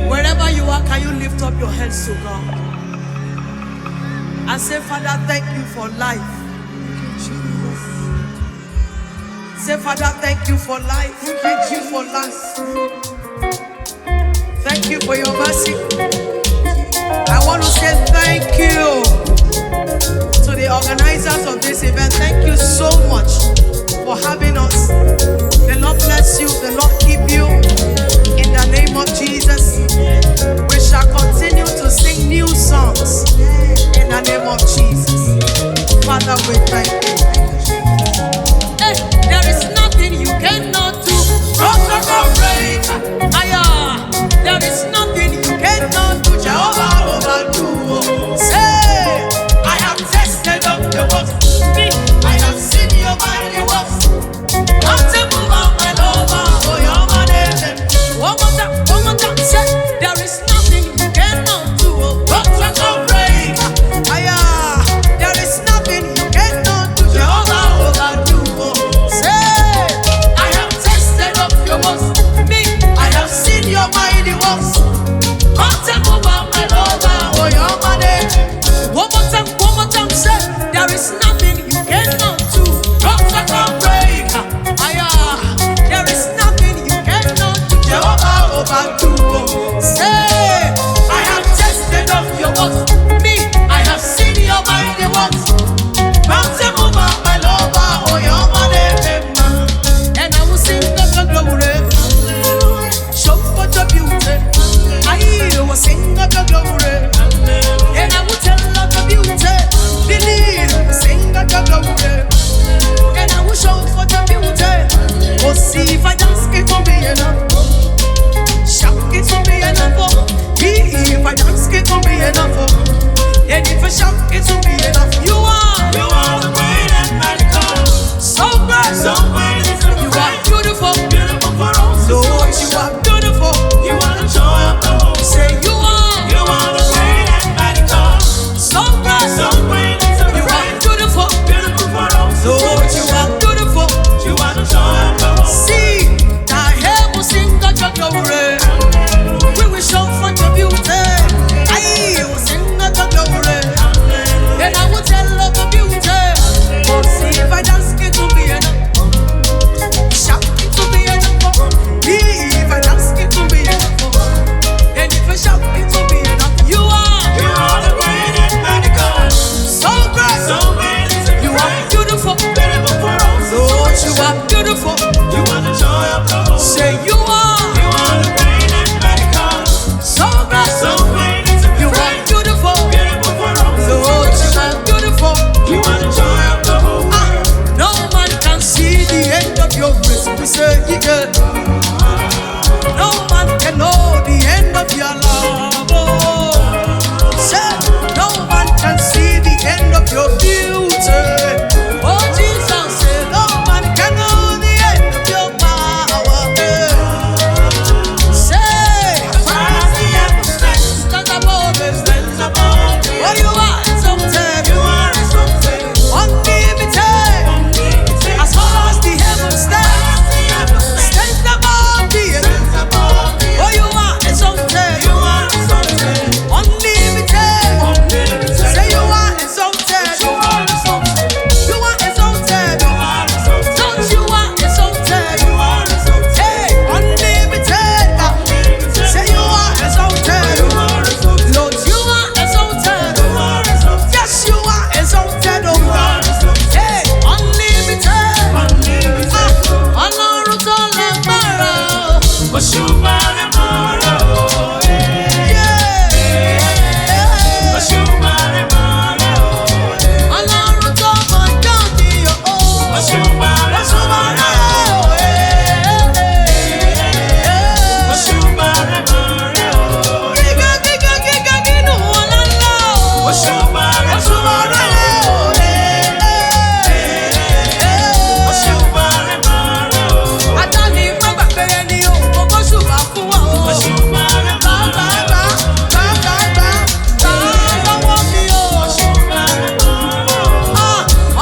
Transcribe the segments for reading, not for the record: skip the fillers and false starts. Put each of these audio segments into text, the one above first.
Wherever you are, can you lift up your hands to God and say, Father, thank you for life. Say, Father, thank you for life. Thank you for life. Thank you for your mercy. I want to say thank you to the organizers of this event. Thank you so much for having us. The Lord bless you. The Lord keep you. In the name of Jesus, we shall continue to sing new songs. In the name of Jesus. Father, we thank you. Hey, there is nothing you cannot do. There is nothing you cannot do. Jehovah overdo. Say, I have tested of the works.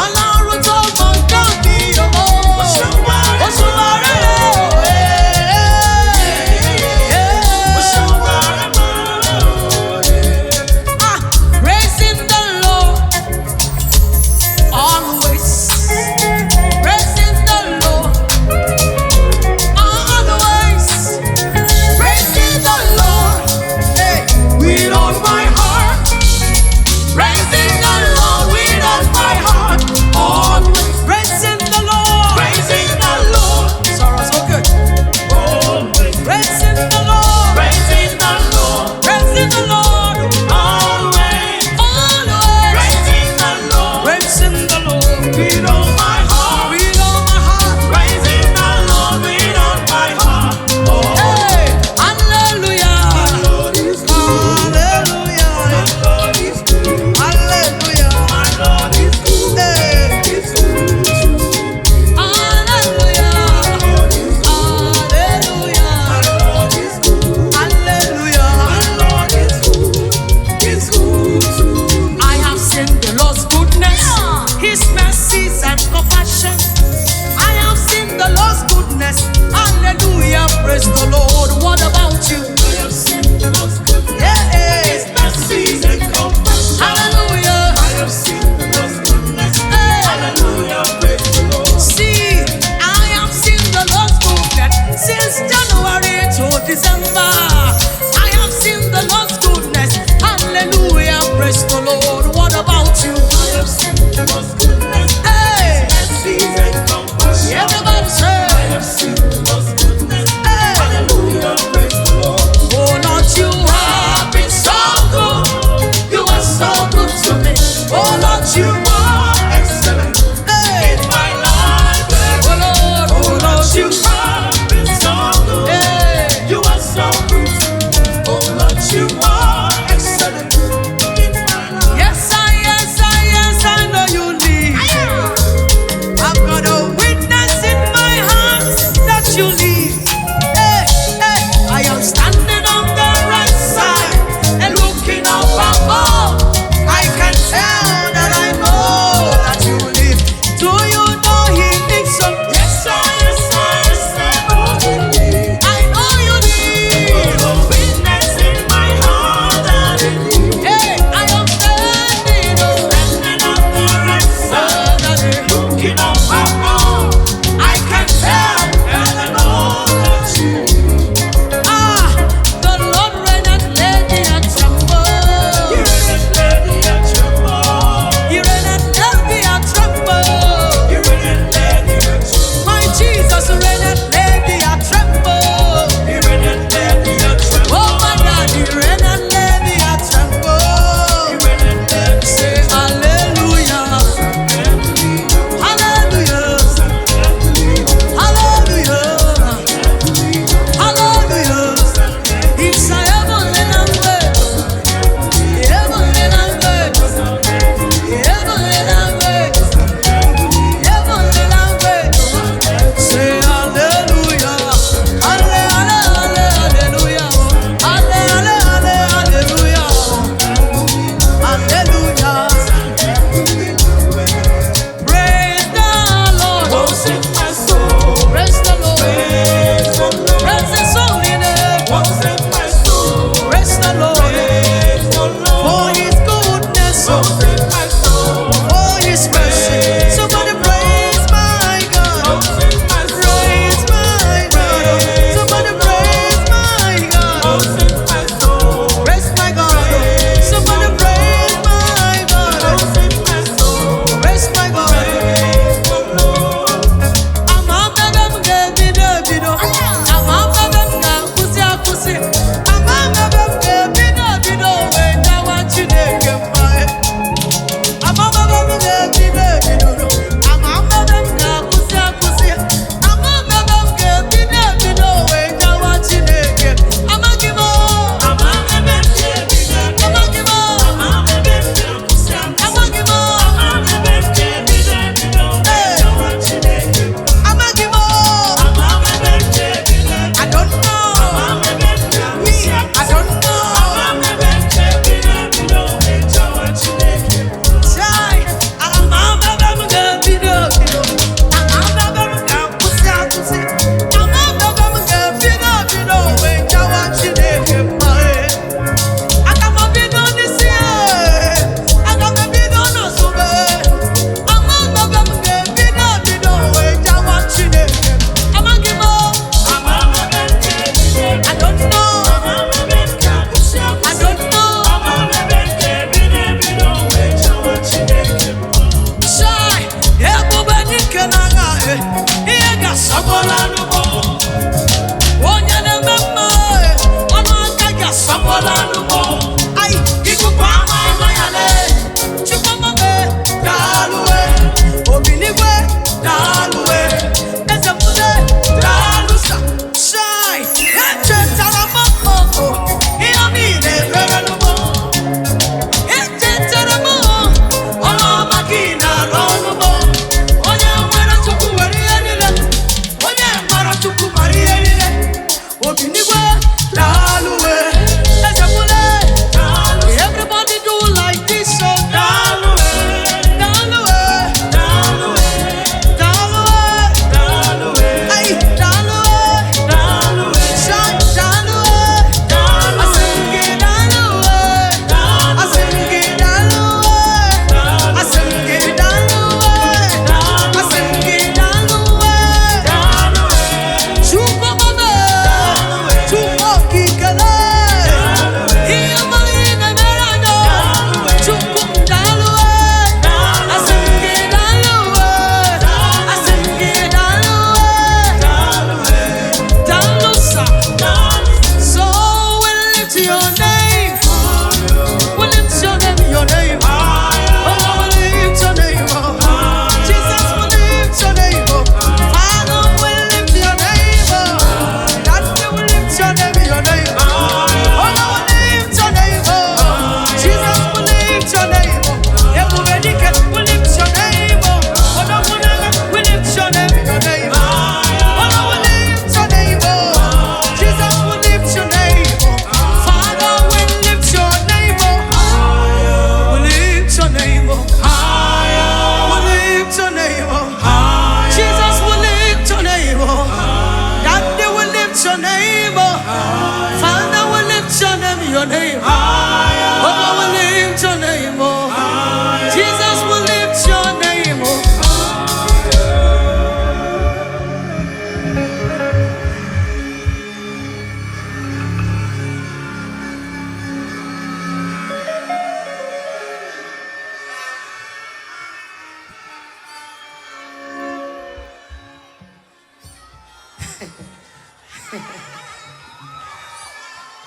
Ọlọ́run tó mọ̀ nǹkan mi.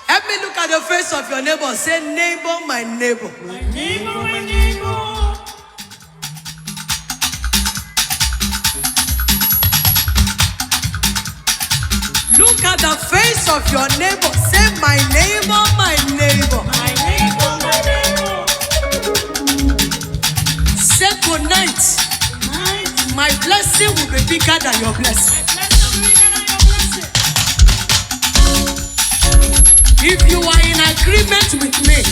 Help me look at the face of your neighbor. Say, neighbor, my neighbor. My neighbor, my neighbor. Look at the face of your neighbor. Say, my neighbor, my neighbor. My neighbor, my neighbor. Say, good night. My blessing will be bigger than your blessing. If you are in agreement with me,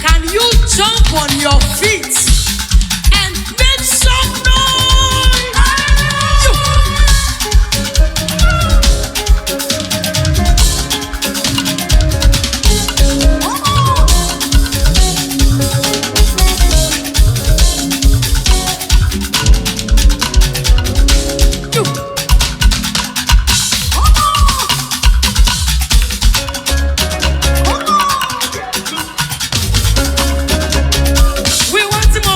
can you jump on your feet and make some noise? We want more.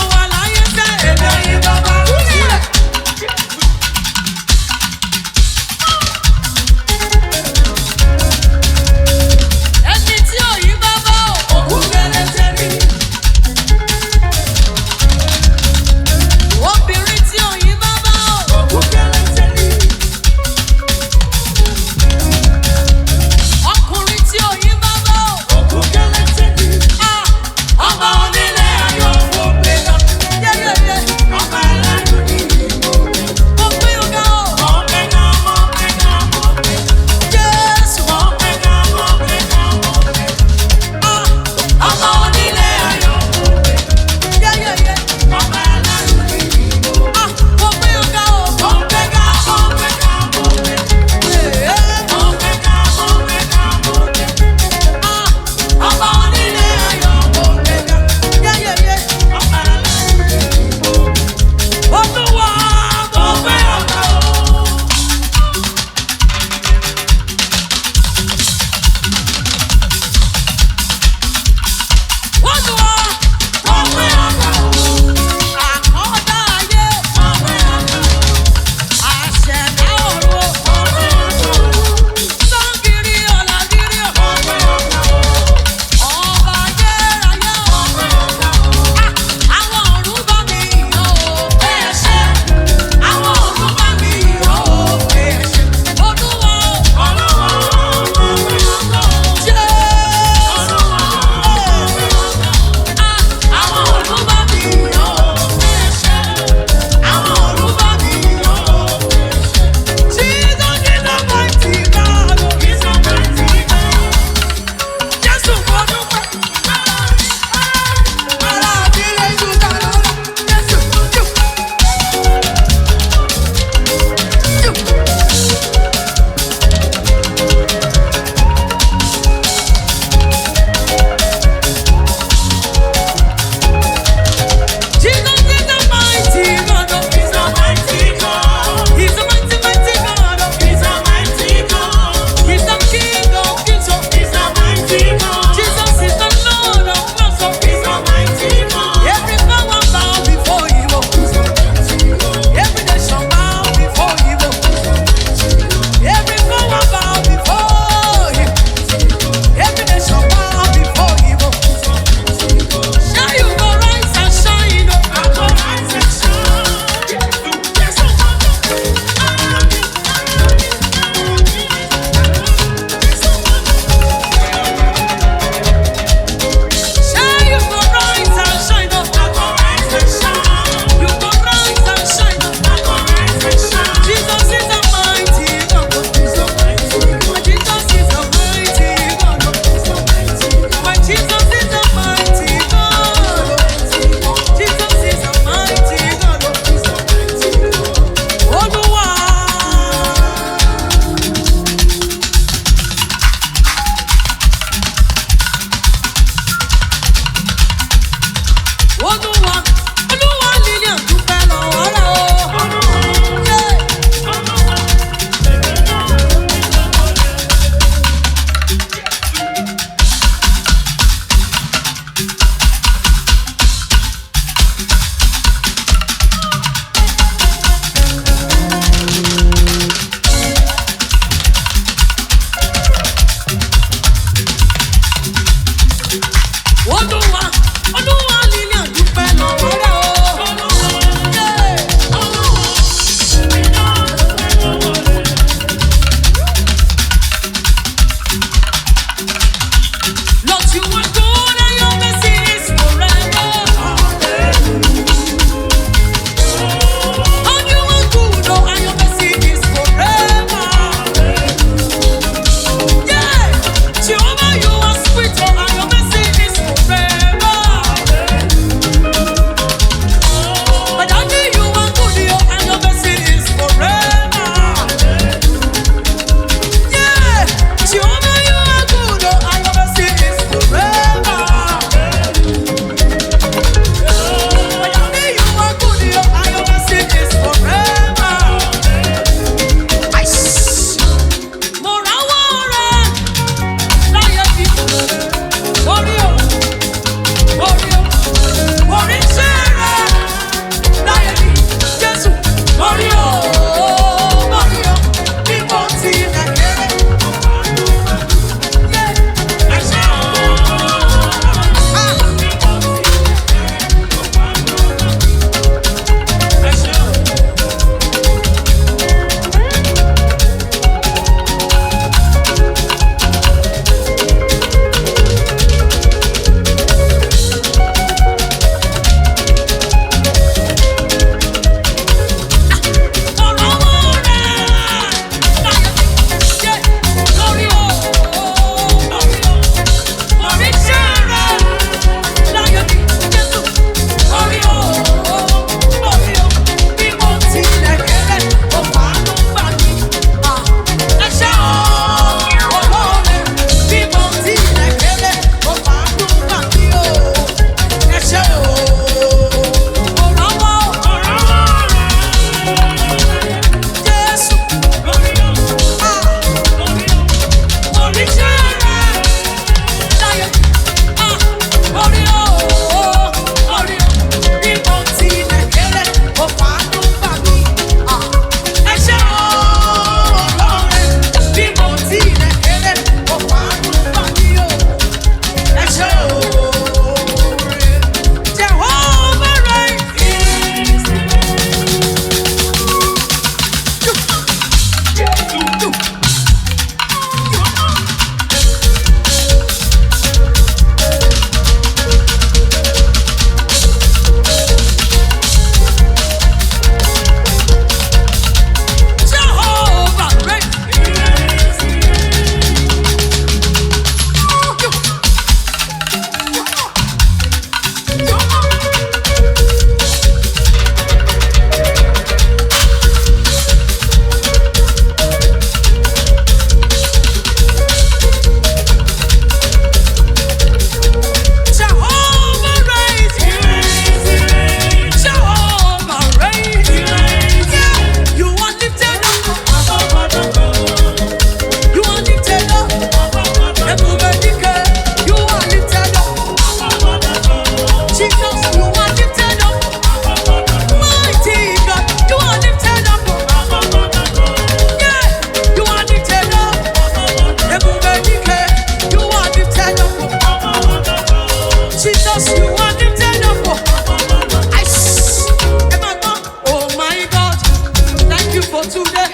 you for today.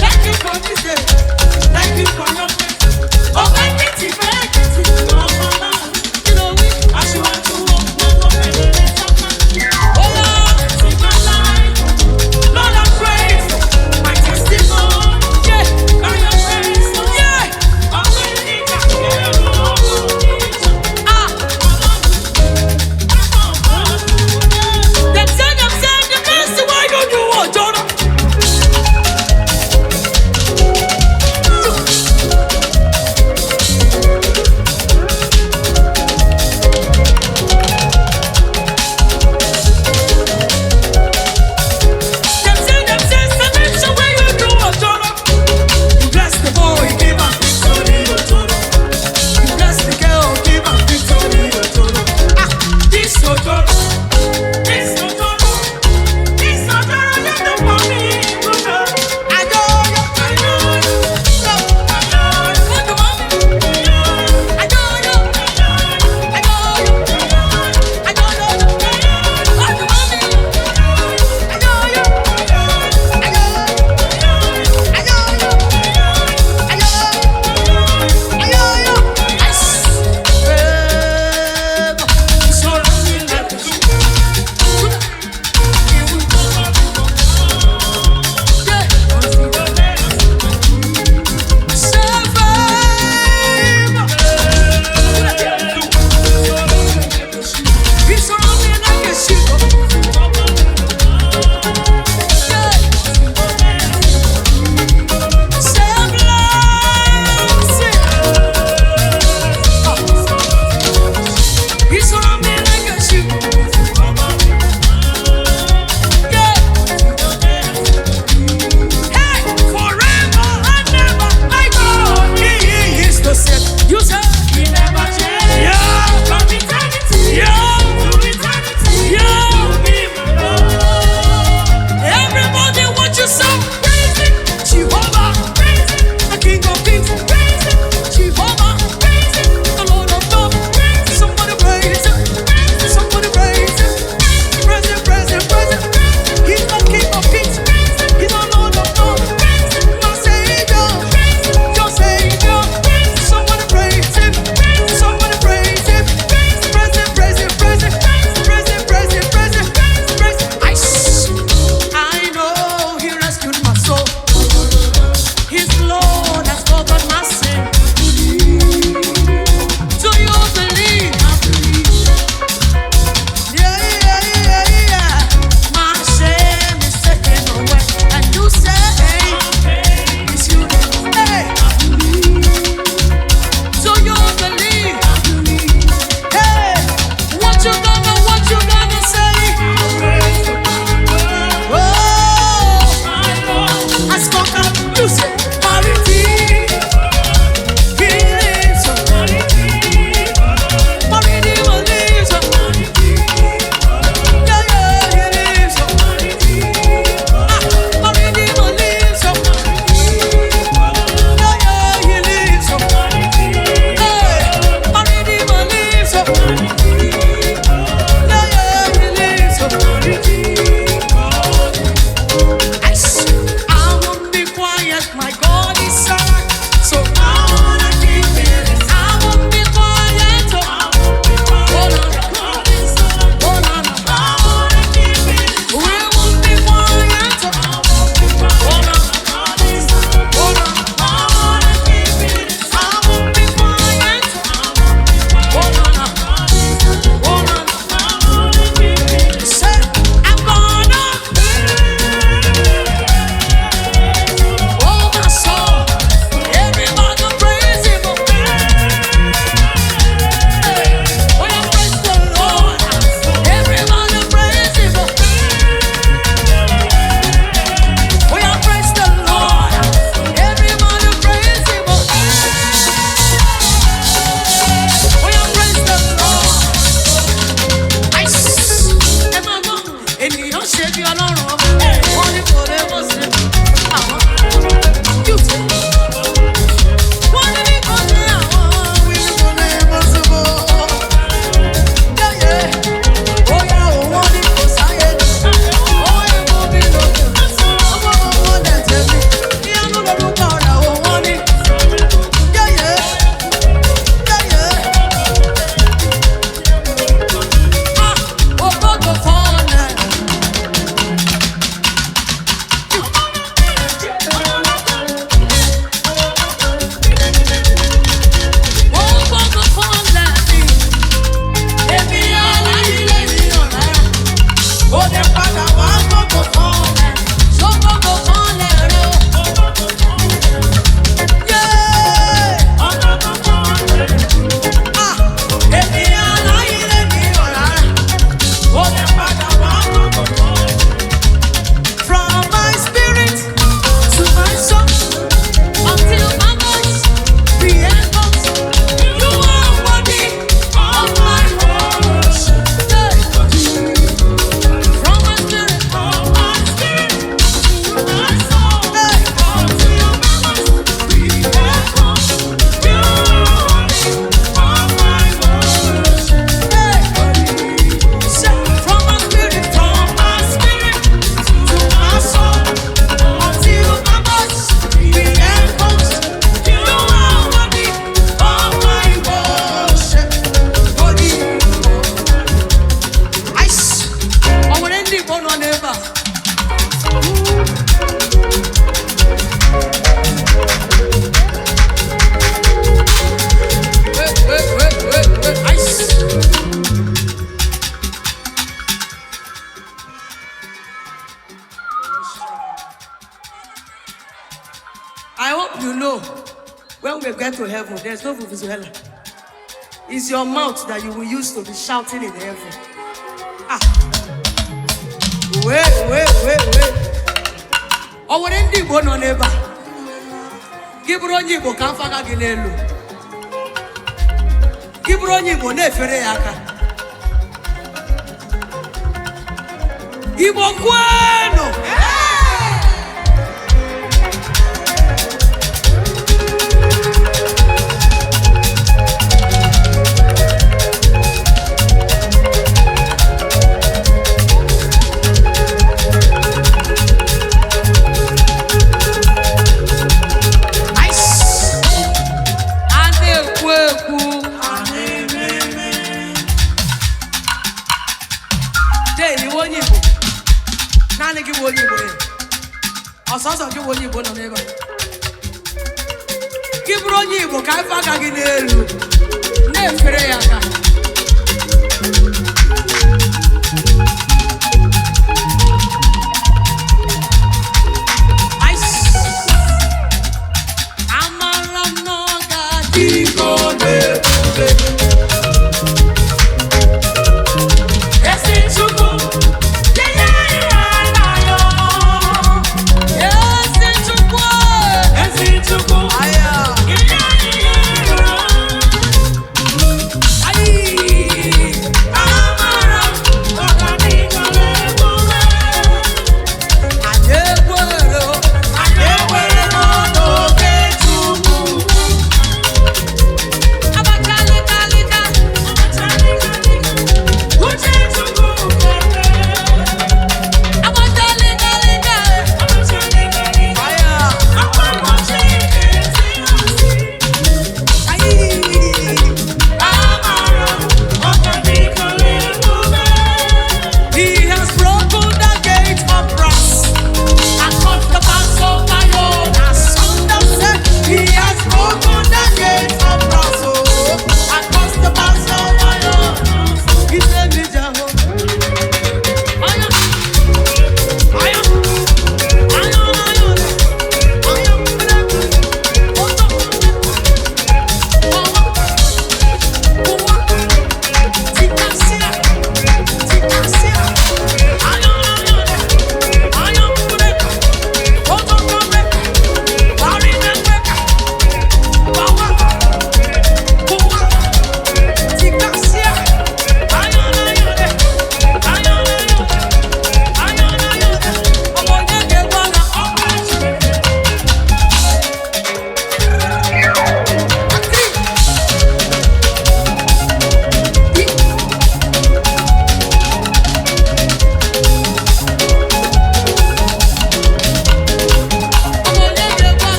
Thank you for this day. Thank you for your grace. Oh, thank you, thank you. Oh, you know we. I should want to walk. Oh, Lord, save my life. Lord, I praise my testimony. Yeah, by your grace. Yeah, I'm ready to hear you. Them say the best way you do what, Jonah. you know, when we get to heaven, there's no Vuvuzuela. It's your mouth that you will use to be shouting in heaven. Ah. Wait. Oh, what in the bone on neighbor? Give Ronyibo Kamfaga Ginelu. Give Ronyibo Nefereaka. Give Oguano. Kibronyibo ka faga ginelu nefere yaka amala noga dikone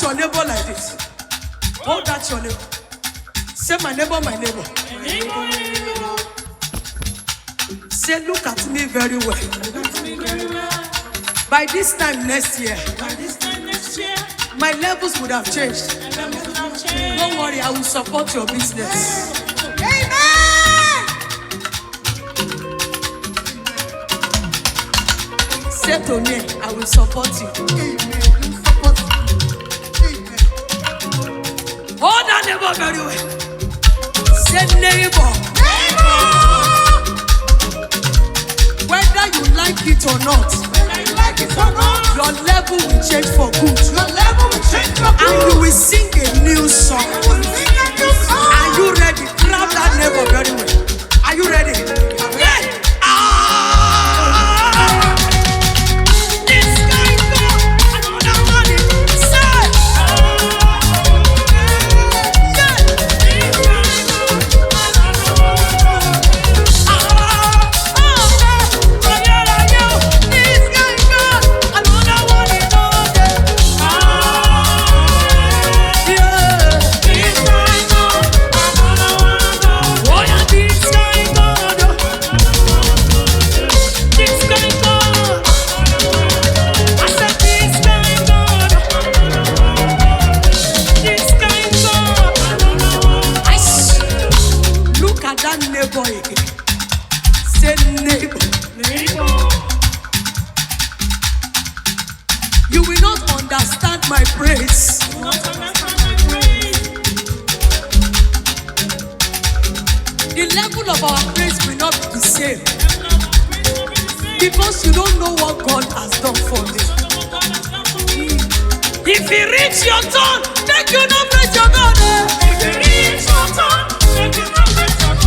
your neighbor like this. Hold that your neighbor. Say my neighbor, my neighbor. Say look at me very well. By this time next year, my levels would have changed. Don't worry, I will support your business. Amen. Say to me, I will support you. Amen. Hold on, neighbor, very well. Say neighbor. Whether you like it or not, your level will change for good. And you will sing a new song. Are you ready? Grab that neighbor very well. Are you ready? Yeah. This guy go. Another one. Say. Yeah. Say neighbor. You will not understand my praise. The level of our praise will not be the same. Because you don't know what God has done for me. If you reach your turn, make you not praise your God. If you reach your turn, make you not praise your God.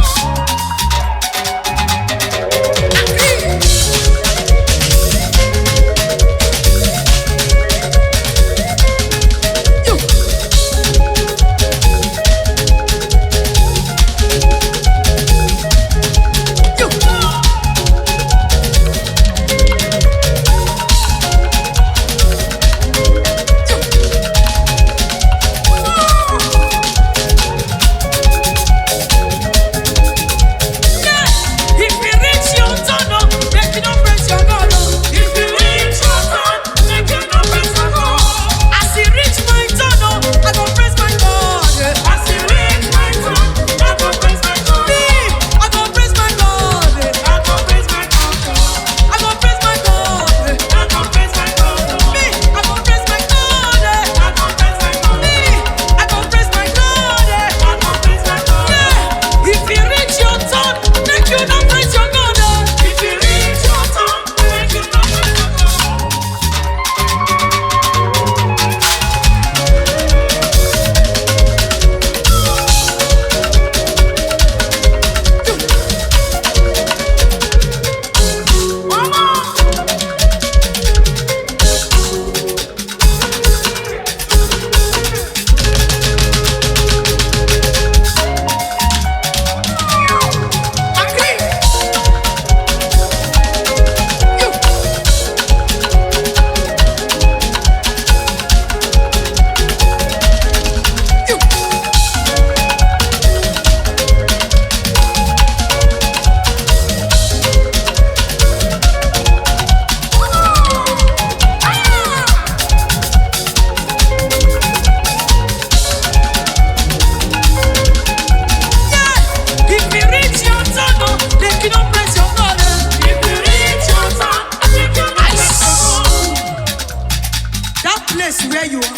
Where you are,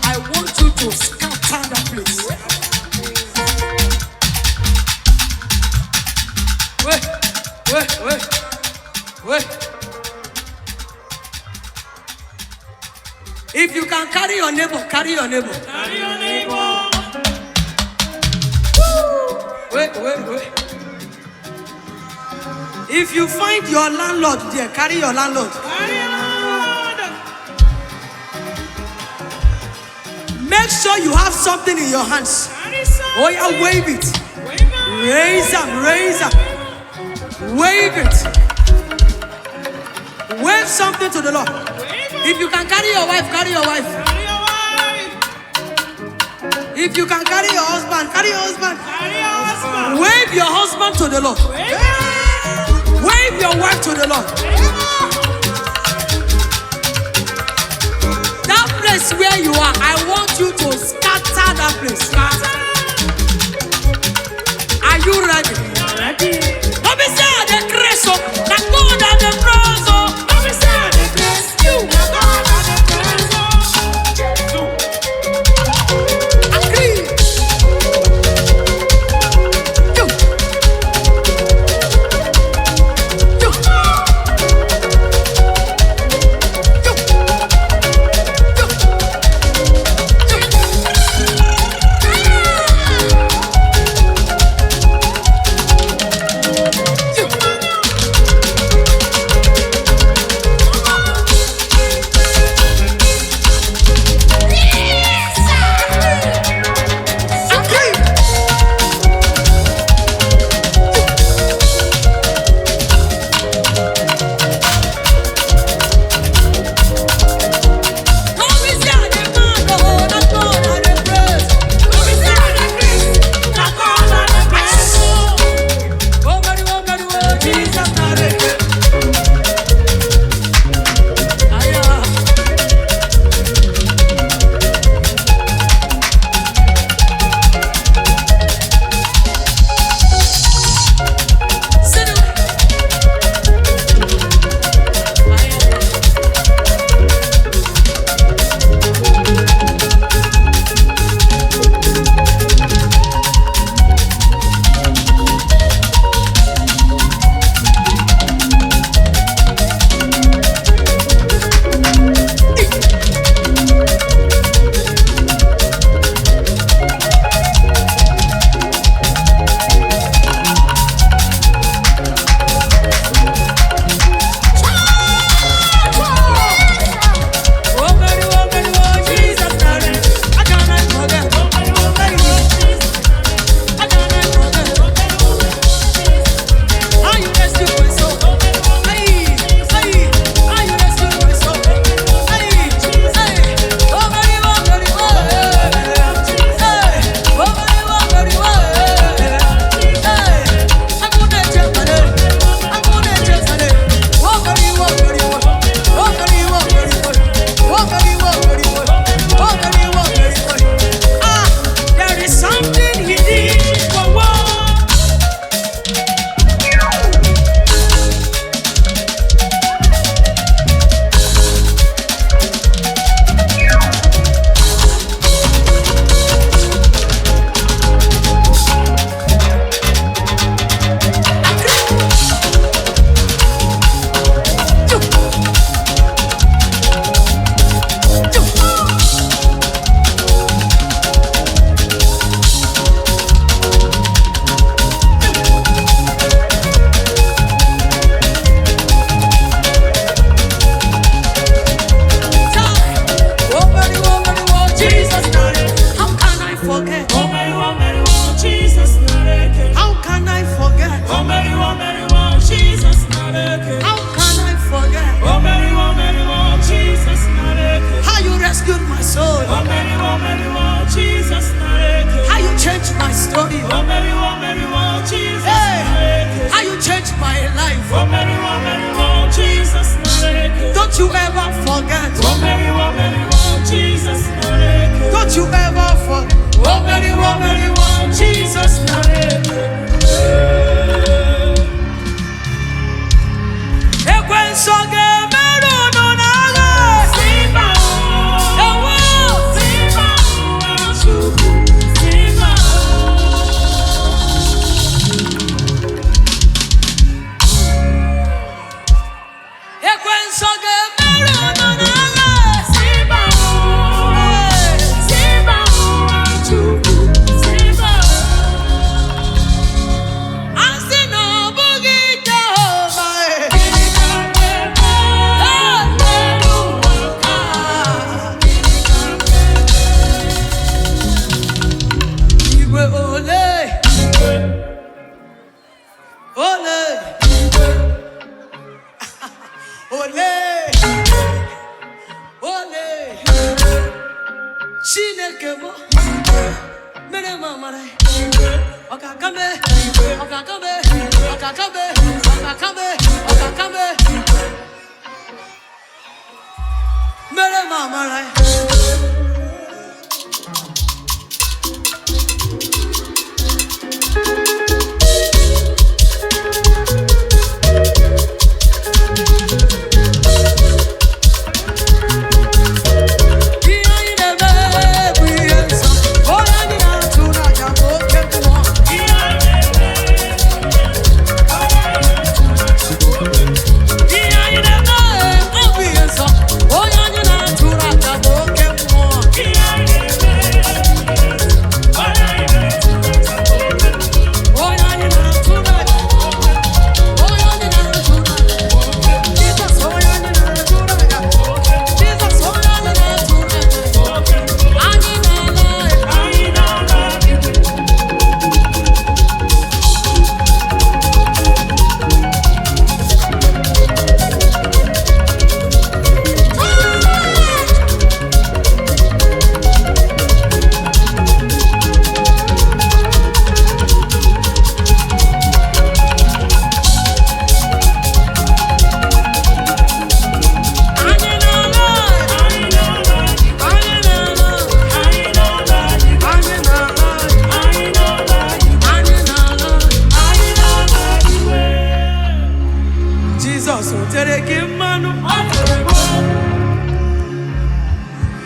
I want you to scatter that place. Wait. If you can carry your neighbor, carry your neighbor. Carry your neighbor. Wait. If you find your landlord there, carry your landlord. Carry your landlord. Make sure you have something in your hands. Oh yeah, wave it. Raise up. Wave it. Wave something to the Lord. If you can carry your wife, carry your wife. If you can carry your husband, carry your husband. Wave your husband to the Lord. Wave your wife to the Lord. place where you are, I want you to scatter that place. Are you ready? Ready. Let me say the grace of the God and the cross. Let me say the grace. You are God and the praise. Agree. You.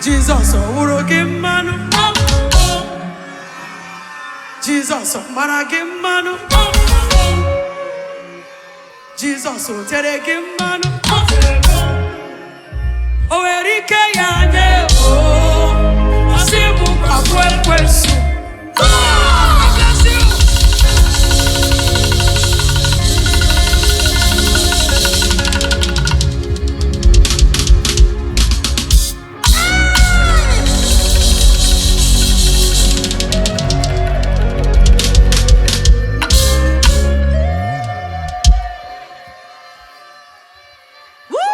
Jesus, Jesus, Maragimano. Jesus, Teregimano.